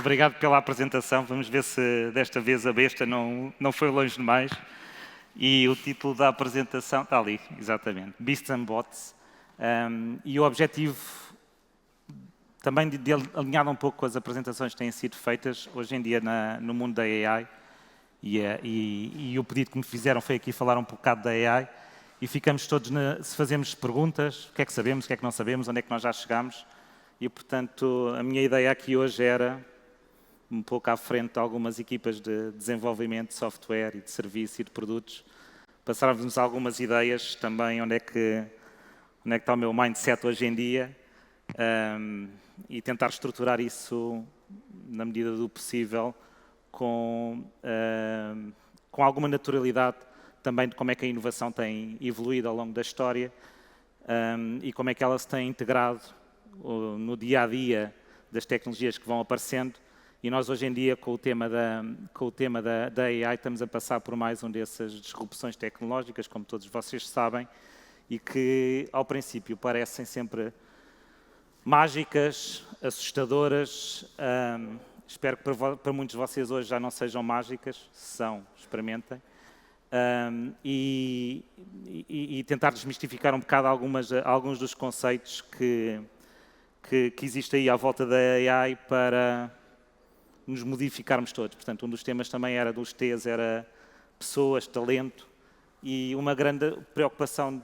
Obrigado pela apresentação. Vamos ver se desta vez a besta não foi longe demais. E o título da apresentação está ali, exatamente, Beasts and Bots. E o objetivo, também alinhado um pouco com as apresentações que têm sido feitas hoje em dia no mundo da AI, e o pedido que me fizeram foi aqui falar um bocado da AI, e ficamos todos, se fazemos perguntas, o que é que sabemos, o que é que não sabemos, onde é que nós já chegamos, e portanto a minha ideia aqui hoje era, um pouco à frente de algumas equipas de desenvolvimento de software e de serviço e de produtos, passarmos algumas ideias também onde é que está o meu mindset hoje em dia, e tentar estruturar isso na medida do possível com alguma naturalidade também de como é que a inovação tem evoluído ao longo da história, e como é que ela se tem integrado no dia-a-dia das tecnologias que vão aparecendo. E nós hoje em dia, com o tema da AI, estamos a passar por mais dessas disrupções tecnológicas, como todos vocês sabem, e que ao princípio parecem sempre mágicas, assustadoras. Espero que para muitos de vocês hoje já não sejam mágicas. Se são, experimentem. E tentar desmistificar um bocado alguns dos conceitos que existem aí à volta da AI para nos modificarmos todos. Portanto, um dos temas também era dos T's, era pessoas, talento, e uma grande preocupação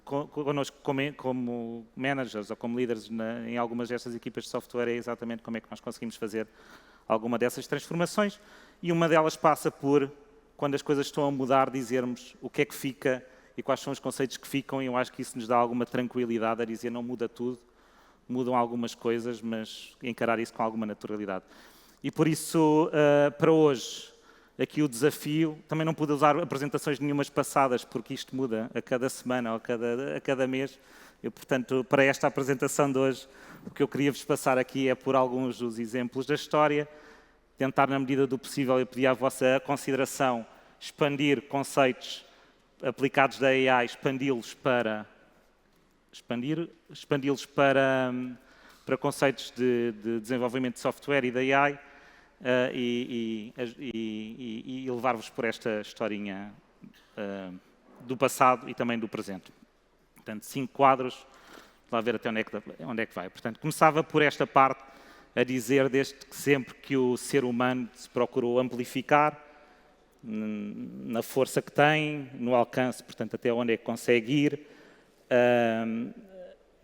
connosco como managers ou como líderes em algumas destas equipas de software é exatamente como é que nós conseguimos fazer alguma dessas transformações, e uma delas passa por, quando as coisas estão a mudar, dizermos o que é que fica e quais são os conceitos que ficam, e eu acho que isso nos dá alguma tranquilidade a dizer não muda tudo, mudam algumas coisas, mas encarar isso com alguma naturalidade. E por isso, para hoje, aqui o desafio, também não pude usar apresentações nenhumas passadas, porque isto muda a cada semana ou a cada mês. Eu, portanto, para esta apresentação de hoje, o que eu queria vos passar aqui é por alguns dos exemplos da história, tentar, na medida do possível, eu pedi à vossa consideração, expandir conceitos aplicados da AI, expandi-los para conceitos de desenvolvimento de software e da AI, e levar-vos por esta historinha do passado e também do presente. Portanto, 5 quadros, lá ver até onde é que vai. Portanto, começava por esta parte a dizer desde que sempre que o ser humano se procurou amplificar na força que tem, no alcance, portanto, até onde é que consegue ir,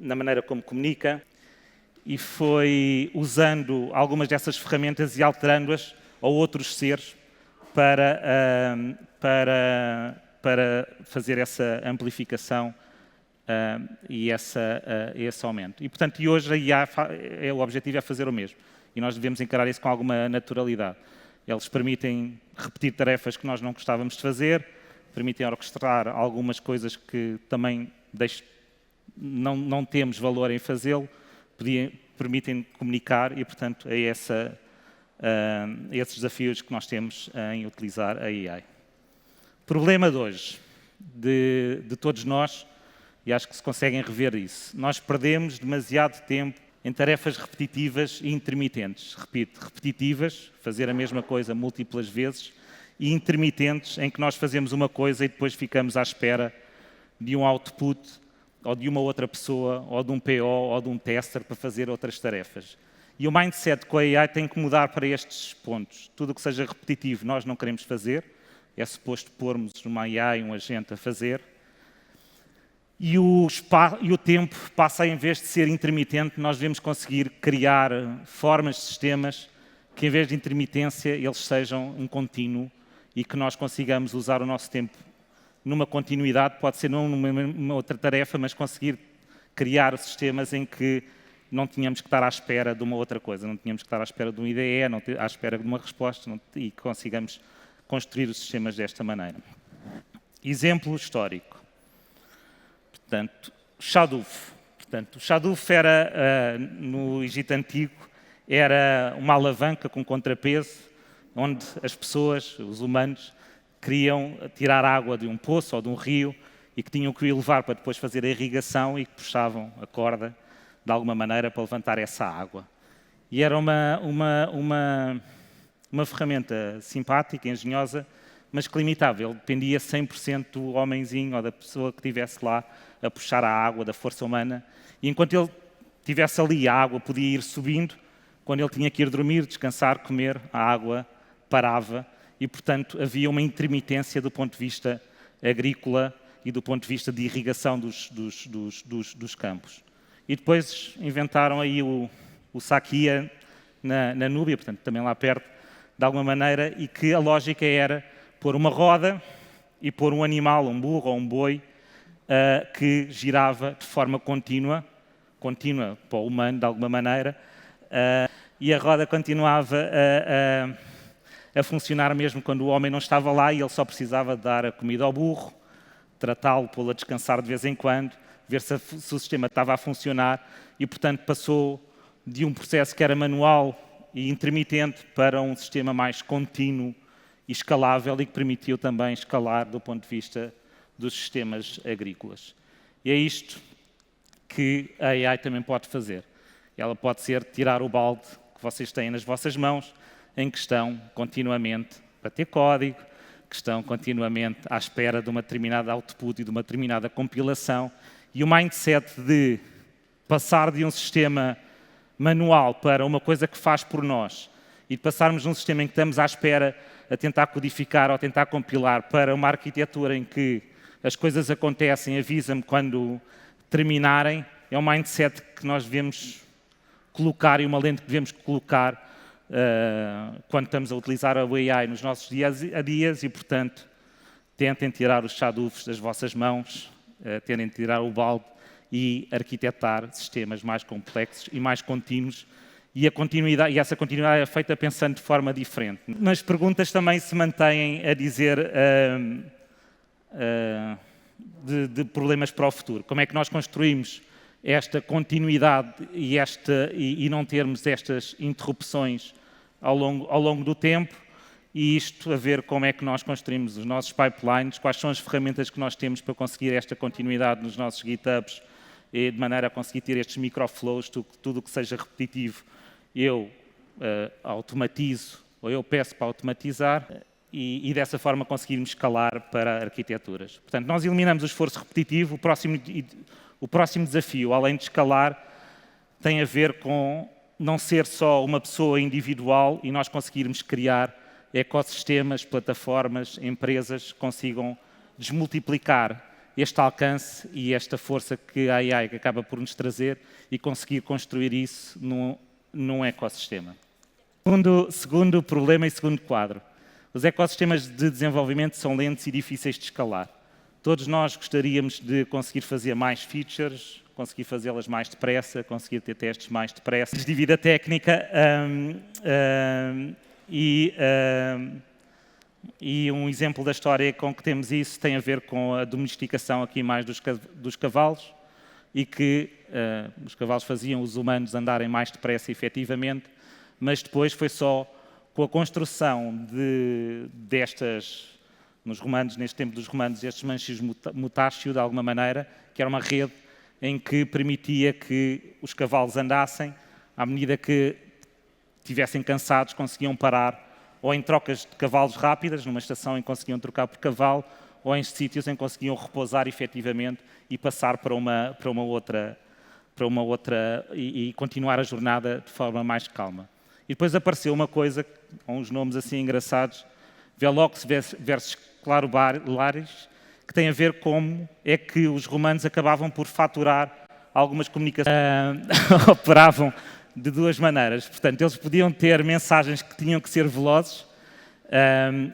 na maneira como comunica, e foi usando algumas dessas ferramentas e alterando-as a outros seres para fazer essa amplificação e esse aumento. E, portanto, hoje a IA, o objetivo é fazer o mesmo. E nós devemos encarar isso com alguma naturalidade. Eles permitem repetir tarefas que nós não gostávamos de fazer, permitem orquestrar algumas coisas que também não temos valor em fazê-lo, permitem comunicar e, portanto, é esses desafios que nós temos em utilizar a AI. Problema de hoje, de todos nós, e acho que se conseguem rever isso, nós perdemos demasiado tempo em tarefas repetitivas e intermitentes. Repito, repetitivas, fazer a mesma coisa múltiplas vezes, e intermitentes, em que nós fazemos uma coisa e depois ficamos à espera de um output, ou de uma outra pessoa, ou de um PO, ou de um tester para fazer outras tarefas. E o mindset com a AI tem que mudar para estes pontos. Tudo o que seja repetitivo nós não queremos fazer, é suposto pormos uma AI, um agente a fazer, e o tempo passa, em vez de ser intermitente, nós devemos conseguir criar formas de sistemas que, em vez de intermitência, eles sejam um contínuo e que nós consigamos usar o nosso tempo numa continuidade, pode ser não numa outra tarefa, mas conseguir criar sistemas em que não tínhamos que estar à espera de uma outra coisa, não tínhamos que estar à espera de um IDE, não à espera de uma resposta, e consigamos construir os sistemas desta maneira. Exemplo histórico. Portanto, Shaduf. Portanto, o Shaduf era, no Egito Antigo, era uma alavanca com contrapeso, onde as pessoas, os humanos, queriam tirar água de um poço ou de um rio e que tinham que o levar para depois fazer a irrigação e que puxavam a corda de alguma maneira para levantar essa água. E era uma ferramenta simpática, engenhosa, mas que limitava. Ele dependia 100% do homenzinho ou da pessoa que estivesse lá a puxar a água, da força humana. E enquanto ele estivesse ali, a água podia ir subindo. Quando ele tinha que ir dormir, descansar, comer, a água parava. E, portanto, havia uma intermitência do ponto de vista agrícola e do ponto de vista de irrigação dos campos. E depois inventaram aí o Sakia na Núbia, portanto, também lá perto, de alguma maneira, e que a lógica era pôr uma roda e pôr um animal, um burro ou um boi, que girava de forma contínua para o humano, de alguma maneira, e a roda continuava a funcionar mesmo quando o homem não estava lá e ele só precisava dar a comida ao burro, tratá-lo, pô-lo a descansar de vez em quando, ver se o sistema estava a funcionar e, portanto, passou de um processo que era manual e intermitente para um sistema mais contínuo e escalável e que permitiu também escalar do ponto de vista dos sistemas agrícolas. E é isto que a AI também pode fazer. Ela pode ser tirar o balde que vocês têm nas vossas mãos, em que estão continuamente a ter código, que estão continuamente à espera de uma determinada output e de uma determinada compilação, e o mindset de passar de um sistema manual para uma coisa que faz por nós e de passarmos num sistema em que estamos à espera a tentar codificar ou a tentar compilar para uma arquitetura em que as coisas acontecem, avisa-me quando terminarem, é um mindset que nós devemos colocar e uma lente que devemos colocar quando estamos a utilizar a AI nos nossos dias a dias e, portanto, tentem tirar os chadufs das vossas mãos, tentem tirar o balde e arquitetar sistemas mais complexos e mais contínuos e essa continuidade é feita pensando de forma diferente. Mas perguntas também se mantêm a dizer de problemas para o futuro. Como é que nós construímos esta continuidade e não termos estas interrupções ao longo do tempo e isto a ver como é que nós construímos os nossos pipelines, quais são as ferramentas que nós temos para conseguir esta continuidade nos nossos GitHubs e de maneira a conseguir ter estes microflows, tudo o que seja repetitivo eu automatizo ou eu peço para automatizar e dessa forma conseguirmos escalar para arquiteturas. Portanto, nós eliminamos o esforço repetitivo, o próximo desafio, além de escalar, tem a ver com não ser só uma pessoa individual e nós conseguirmos criar ecossistemas, plataformas, empresas que consigam desmultiplicar este alcance e esta força que a AI acaba por nos trazer e conseguir construir isso num ecossistema. Segundo problema e segundo quadro. Os ecossistemas de desenvolvimento são lentos e difíceis de escalar. Todos nós gostaríamos de conseguir fazer mais features, conseguir fazê-las mais depressa, conseguir ter testes mais depressa. De vida técnica e um exemplo da história com que temos isso tem a ver com a domesticação aqui mais dos cavalos e que os cavalos faziam os humanos andarem mais depressa efetivamente, mas depois foi só com a construção destas, nos romanos, neste tempo dos romanos, estes manchis mutácio, de alguma maneira, que era uma rede em que permitia que os cavalos andassem, à medida que estivessem cansados, conseguiam parar, ou em trocas de cavalos rápidas, numa estação em que conseguiam trocar por cavalo, ou em sítios em que conseguiam repousar efetivamente e passar para uma outra e continuar a jornada de forma mais calma. E depois apareceu uma coisa, com uns nomes assim engraçados, Velox versus Clarobularis, que tem a ver como é que os romanos acabavam por faturar algumas comunicações. Operavam de duas maneiras. Portanto, eles podiam ter mensagens que tinham que ser velozes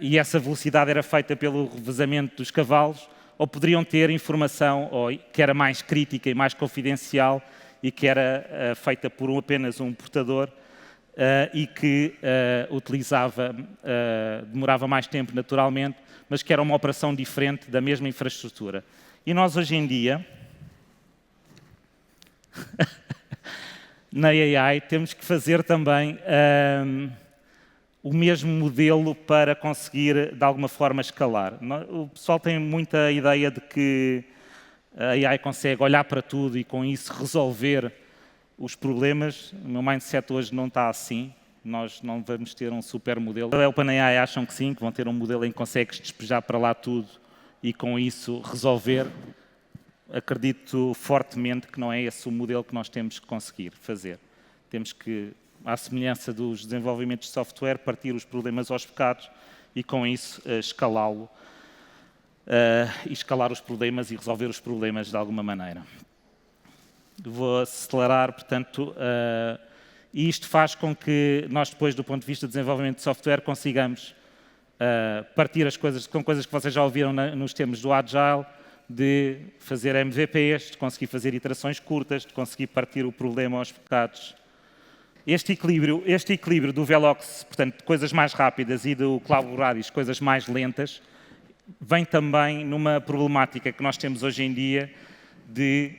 e essa velocidade era feita pelo revezamento dos cavalos, ou poderiam ter informação que era mais crítica e mais confidencial e que era feita por apenas um portador e que demorava mais tempo naturalmente, mas que era uma operação diferente da mesma infraestrutura. E nós hoje em dia, na AI, temos que fazer também o mesmo modelo para conseguir, de alguma forma, escalar. O pessoal tem muita ideia de que a AI consegue olhar para tudo e, com isso, resolver os problemas. O meu mindset hoje não está assim. Nós não vamos ter um super modelo. A OpenAI acham que sim, que vão ter um modelo em que consegues despejar para lá tudo e com isso resolver. Acredito fortemente que não é esse o modelo que nós temos que conseguir fazer. Temos que, à semelhança dos desenvolvimentos de software, partir os problemas aos bocados e com isso escalá-lo, e escalar os problemas e resolver os problemas de alguma maneira. Vou acelerar, portanto, e isto faz com que nós depois, do ponto de vista de desenvolvimento de software, consigamos partir as coisas com coisas que vocês já ouviram nos termos do Agile, de fazer MVPs, de conseguir fazer iterações curtas, de conseguir partir o problema aos bocados. Este equilíbrio do Velox, portanto, de coisas mais rápidas, e do Cloud Redis, coisas mais lentas, vem também numa problemática que nós temos hoje em dia de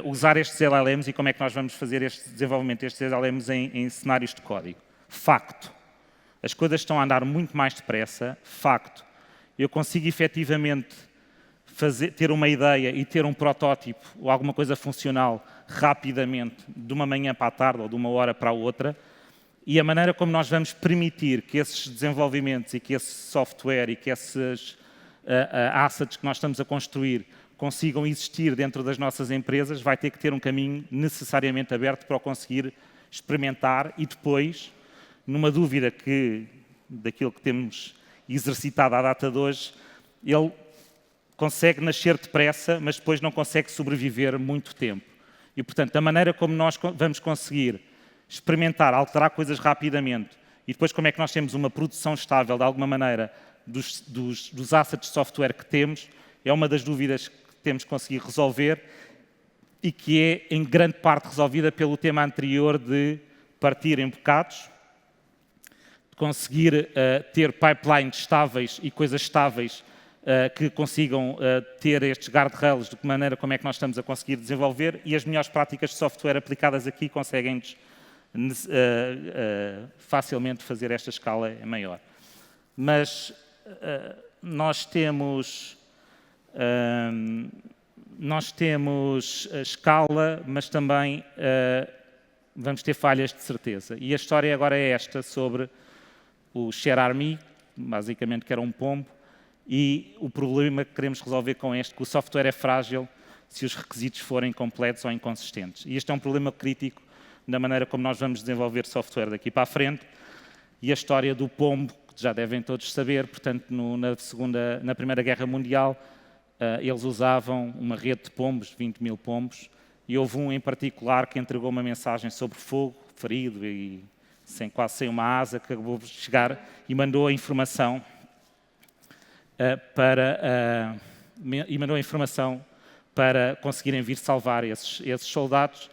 usar estes LLMs e como é que nós vamos fazer este desenvolvimento destes LLMs em cenários de código. Facto. As coisas estão a andar muito mais depressa. Facto. Eu consigo efetivamente ter uma ideia e ter um protótipo ou alguma coisa funcional rapidamente, de uma manhã para a tarde ou de uma hora para a outra, e a maneira como nós vamos permitir que esses desenvolvimentos e que esse software e que esses assets que nós estamos a construir consigam existir dentro das nossas empresas, vai ter que ter um caminho necessariamente aberto para o conseguir experimentar e depois, numa dúvida daquilo que temos exercitado à data de hoje, ele consegue nascer depressa, mas depois não consegue sobreviver muito tempo. E, portanto, a maneira como nós vamos conseguir experimentar, alterar coisas rapidamente e depois como é que nós temos uma produção estável, de alguma maneira, dos assets de software que temos, é uma das dúvidas que temos que conseguir resolver e que é, em grande parte, resolvida pelo tema anterior de partir em bocados, de conseguir ter pipelines estáveis e coisas estáveis que consigam ter estes guardrails de que maneira como é que nós estamos a conseguir desenvolver, e as melhores práticas de software aplicadas aqui conseguem-nos facilmente fazer esta escala maior. Mas nós temos a escala, mas também vamos ter falhas de certeza. E a história agora é esta sobre o ShareArmy, basicamente que era um pombo, e o problema que queremos resolver com que o software é frágil se os requisitos forem completos ou inconsistentes. E este é um problema crítico na maneira como nós vamos desenvolver software daqui para a frente. E a história do pombo, que já devem todos saber, portanto, na Primeira Guerra Mundial, eles usavam uma rede de pombos, 20 mil pombos, e houve um em particular que entregou uma mensagem sobre fogo, ferido e quase sem uma asa, que acabou de chegar e mandou a informação para conseguirem vir salvar esses soldados,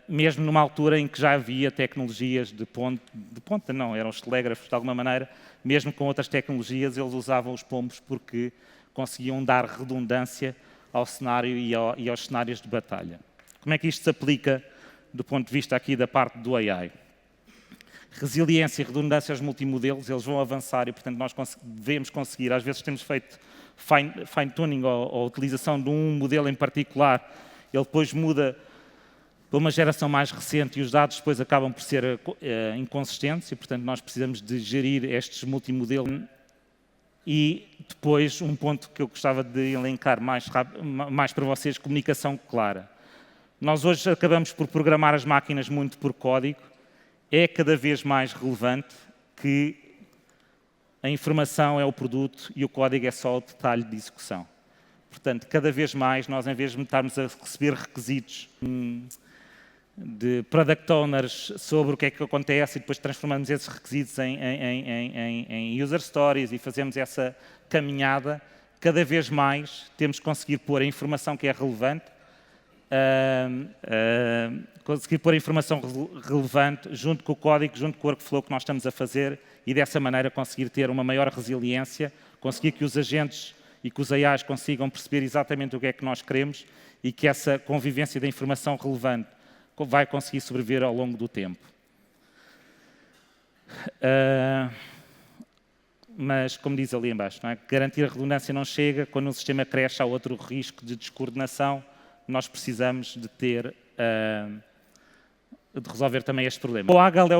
mesmo numa altura em que já havia tecnologias de ponta, não, eram os telégrafos de alguma maneira, mesmo com outras tecnologias, eles usavam os pombos porque conseguiam dar redundância ao cenário e aos cenários de batalha. Como é que isto se aplica do ponto de vista aqui da parte do AI? Resiliência e redundância aos multimodelos, eles vão avançar e, portanto, nós devemos conseguir. Às vezes temos feito fine-tuning ou utilização de um modelo em particular, ele depois muda para uma geração mais recente e os dados depois acabam por ser inconsistentes e, portanto, nós precisamos de gerir estes multimodelos. E depois, um ponto que eu gostava de elencar mais para vocês, comunicação clara. Nós hoje acabamos por programar as máquinas muito por código. É cada vez mais relevante que a informação é o produto e o código é só o detalhe de execução. Portanto, cada vez mais, nós, em vez de estarmos a receber requisitos de product owners sobre o que é que acontece e depois transformamos esses requisitos em user stories e fazemos essa caminhada, cada vez mais temos que conseguir pôr a informação que é relevante, junto com o código, junto com o workflow que nós estamos a fazer e dessa maneira conseguir ter uma maior resiliência, conseguir que os agentes e que os AIs consigam perceber exatamente o que é que nós queremos e que essa convivência da informação relevante vai conseguir sobreviver ao longo do tempo. Mas, como diz ali em baixo, não é? Garantir a redundância não chega, quando um sistema cresce há outro risco de descoordenação, nós precisamos de ter de resolver também este problema. O Agile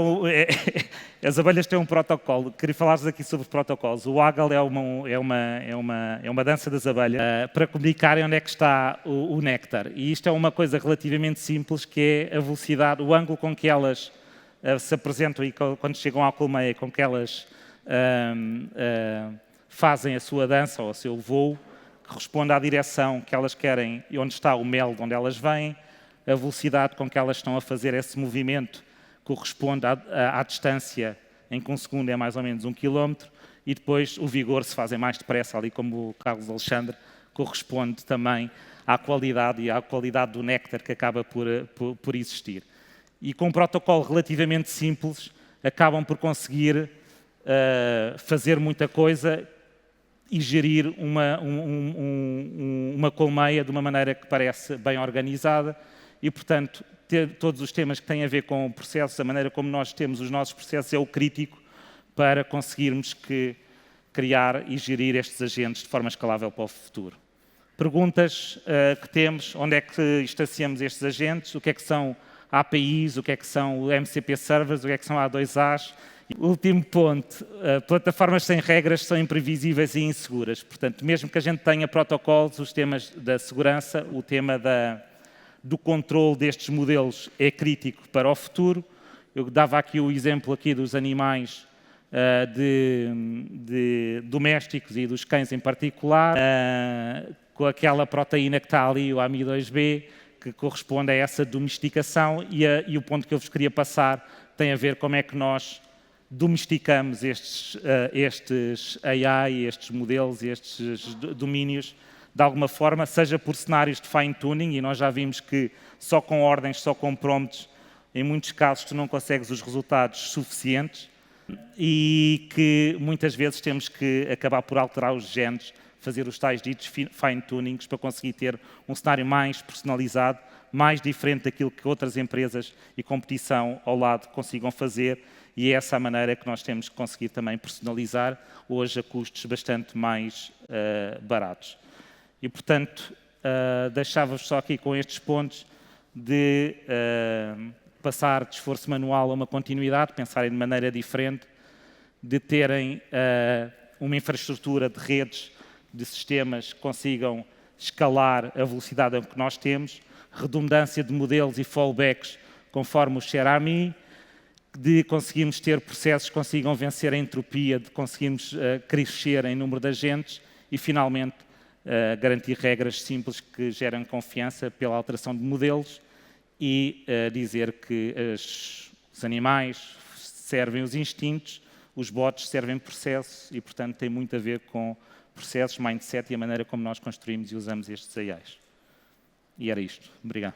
as abelhas têm um protocolo. Queria falar-vos aqui sobre protocolos. O Agile é uma dança das abelhas para comunicarem onde é que está o néctar. E isto é uma coisa relativamente simples, que é a velocidade, o ângulo com que elas se apresentam e quando chegam à colmeia, com que elas fazem a sua dança ou o seu voo, que responde à direção que elas querem e onde está o mel de onde elas vêm. A velocidade com que elas estão a fazer esse movimento corresponde à distância em que um segundo é mais ou menos 1 km, e depois o vigor, se fazem mais depressa, ali como o Carlos Alexandre, corresponde também à qualidade e à qualidade do néctar que acaba por existir. E com um protocolo relativamente simples, acabam por conseguir fazer muita coisa e gerir uma colmeia de uma maneira que parece bem organizada. E, portanto, ter todos os temas que têm a ver com o processo, a maneira como nós temos os nossos processos, é o crítico para conseguirmos criar e gerir estes agentes de forma escalável para o futuro. Perguntas que temos: onde é que estaciamos estes agentes? O que é que são APIs? O que é que são o MCP Servers? O que é que são A2As? Último ponto: plataformas sem regras são imprevisíveis e inseguras. Portanto, mesmo que a gente tenha protocolos, os temas da segurança, o tema do controle destes modelos é crítico para o futuro. Eu dava aqui o exemplo dos animais domésticos e dos cães em particular, com aquela proteína que está ali, o AMI2B, que corresponde a essa domesticação, e o ponto que eu vos queria passar tem a ver como é que nós domesticamos estes AI, estes modelos, estes domínios, de alguma forma, seja por cenários de fine-tuning, e nós já vimos que só com ordens, só com prompts, em muitos casos tu não consegues os resultados suficientes, e que muitas vezes temos que acabar por alterar os genes, fazer os tais ditos fine-tunings para conseguir ter um cenário mais personalizado, mais diferente daquilo que outras empresas e competição ao lado consigam fazer, e é essa a maneira que nós temos que conseguir também personalizar, hoje a custos bastante mais baratos. E, portanto, deixava-vos só aqui com estes pontos de passar de esforço manual a uma continuidade, pensarem de maneira diferente, de terem uma infraestrutura de redes, de sistemas que consigam escalar a velocidade a que nós temos, redundância de modelos e fallbacks conforme o Share-AMI, de conseguirmos ter processos que consigam vencer a entropia, de conseguirmos crescer em número de agentes e, finalmente, garantir regras simples que geram confiança pela alteração de modelos e dizer que os animais servem os instintos, os bots servem processos e, portanto, tem muito a ver com processos, mindset e a maneira como nós construímos e usamos estes AIs. E era isto. Obrigado.